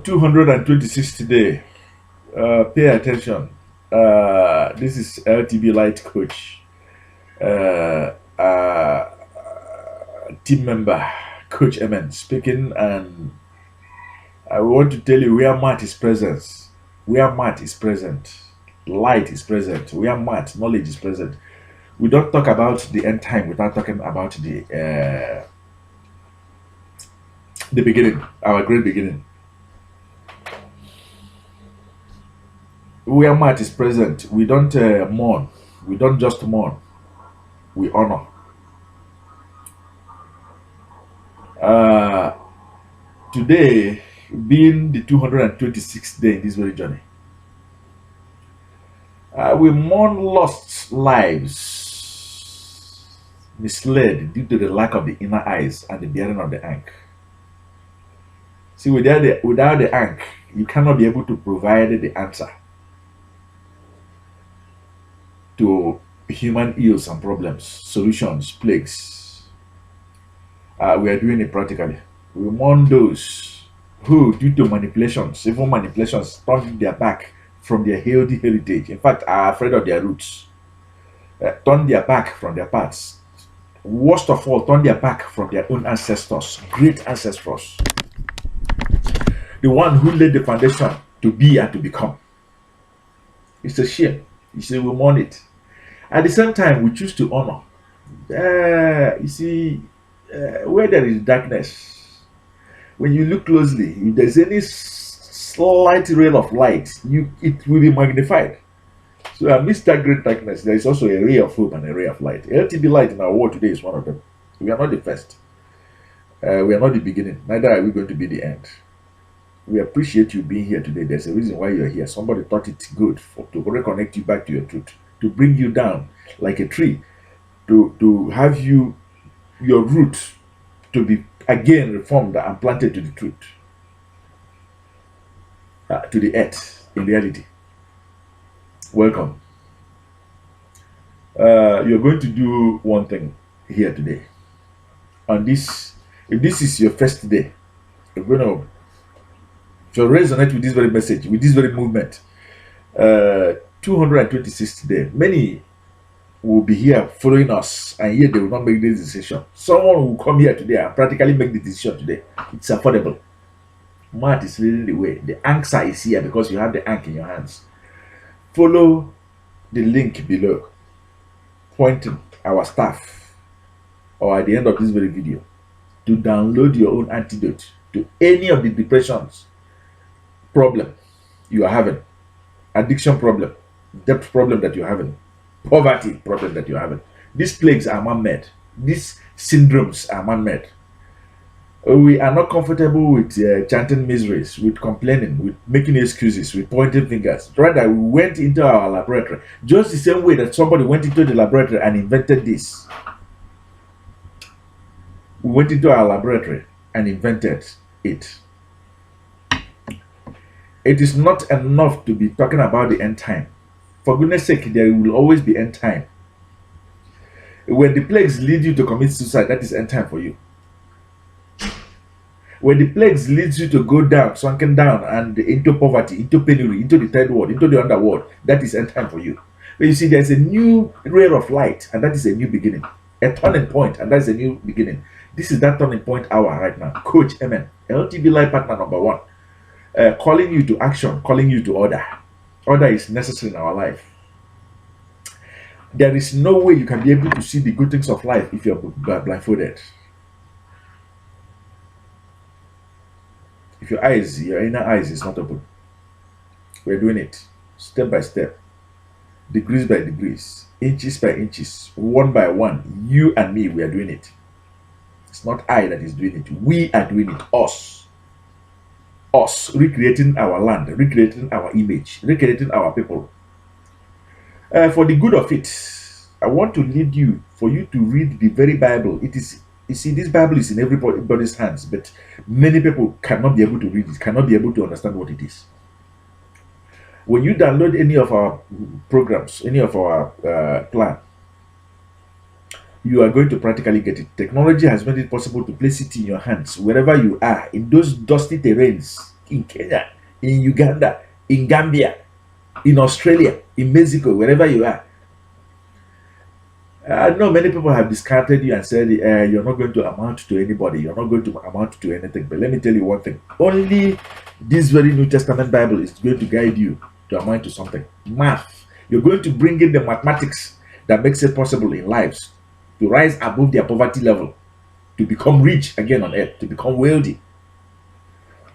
226th day. Pay attention. This is LTB Light Coach, uh, uh, team member, Coach Emen speaking, and I want to tell you where Matt is present. Where Matt is present, light is present. Where Matt, knowledge is present. We don't talk about the end time without talking about the beginning, our great beginning. Where Matt is present, we don't mourn. We don't just mourn. We honor. Uh, Today, being the 226th day in this very journey, we mourn lost lives, misled due to the lack of the inner eyes and the bearing of the ankh. See, without the ankh, you cannot be able to provide the answer to human ills and problems, solutions, plagues. We are doing it practically. We mourn those who, due to manipulations, evil manipulations, turned their back from their healthy heritage. In fact, are afraid of their roots, turn their back from their paths. Worst of all, turn their back from their own ancestors, great ancestors, the one who laid the foundation to be and to become. It's a shame. You see, we mourn it. At the same time, we choose to honor. You see, where there is darkness, when you look closely, if there's any slight ray of light, it will be magnified. So amidst that great darkness, there is also a ray of hope and a ray of light. LTB light in our world today is one of them. We are not the first. We are not the beginning. Neither are we going to be the end. We appreciate you being here today. There's a reason why you're here. Somebody thought it good to reconnect you back to your truth, to bring you down like a tree, to have your root to be again reformed and planted to the truth, to the earth in reality. Welcome. You're going to do one thing here today. On this, if this is your first day, you're going to, if you resonate with this very message, with this very movement, 226th day, many will be here following us, and yet they will not make this decision. Someone will come here today and practically make the decision today. It's affordable. Matt is leading the way. The answer is here because you have the anchor in your hands. Follow the link below, pointing our staff, or at the end of this very video, to download your own antidote to any of the depressions problem you are having, addiction problem, debt problem that you're having, poverty problem that you're having. These plagues are man-made. These syndromes are man-made. We are not comfortable with chanting miseries, with complaining, with making excuses, with pointing fingers. Rather, we went into our laboratory just the same way that somebody went into the laboratory and invented this. We went into our laboratory and invented it. It is not enough to be talking about the end time. For goodness sake, there will always be end time. When the plagues lead you to commit suicide, that is end time for you. When the plagues leads you to go down, sunken down, and into poverty, into penury, into the third world, into the underworld, that is end time for you. But you see, there's a new ray of light, and that is a new beginning. A turning point, and that's a new beginning. This is that turning point hour right now. Coach Emen, LTB Life Partner number 1. Calling you to action, calling you to order. Order is necessary in our life. There is no way you can be able to see the good things of life if you're blindfolded. If your inner eyes is not open. We're doing it step by step, degrees by degrees, inches by inches, one by one. You and me, we are doing it. It's not I that is doing it. We are doing it. Us recreating our land, recreating our image, recreating our people. For the good of it, I want to lead you, for you to read the very Bible. It is, you see, this Bible is in everybody's hands, but many people cannot be able to read it, cannot be able to understand what it is. When you download any of our programs, any of our plan, you are going to practically get it. Technology has made it possible to place it in your hands wherever you are, in those dusty terrains, in Kenya, in Uganda, in Gambia, in Australia, in Mexico, wherever you are. I know many people have discarded you and said you're not going to amount to anybody, you're not going to amount to anything. But let me tell you one thing: only this very New Testament Bible is going to guide you to amount to something. Math. You're going to bring in the mathematics that makes it possible in lives to rise above their poverty level, to become rich again on earth, to become wealthy.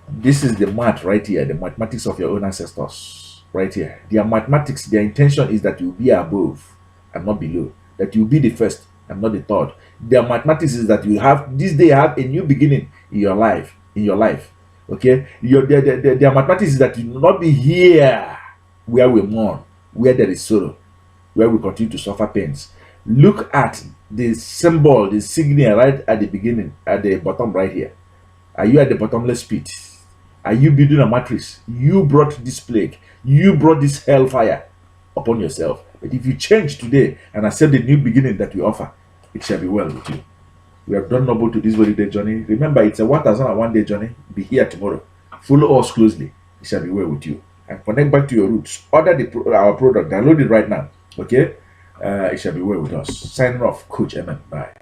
This is the math right here, the mathematics of your own ancestors right here. Their mathematics, their intention is that you be above and not below, that you be the first and not the third. Their mathematics is that you have this day have a new beginning in your life, Okay, their mathematics is that you will not be here where we mourn, where there is sorrow, where we continue to suffer pains. Look at the symbol, the signal right at the beginning, at the bottom right here. Are you at the bottomless pit? Are you building a mattress? You brought this plague. You brought this hellfire upon yourself. But if you change today and accept the new beginning that we offer, it shall be well with you. We have done noble to this very day journey. Remember, it's a 1001 day journey. Be here tomorrow. Follow us closely. It shall be well with you. And connect back to your roots. Order our product. Download it right now. Okay? It shall be well with us. Signing off, Coach Eman. Bye.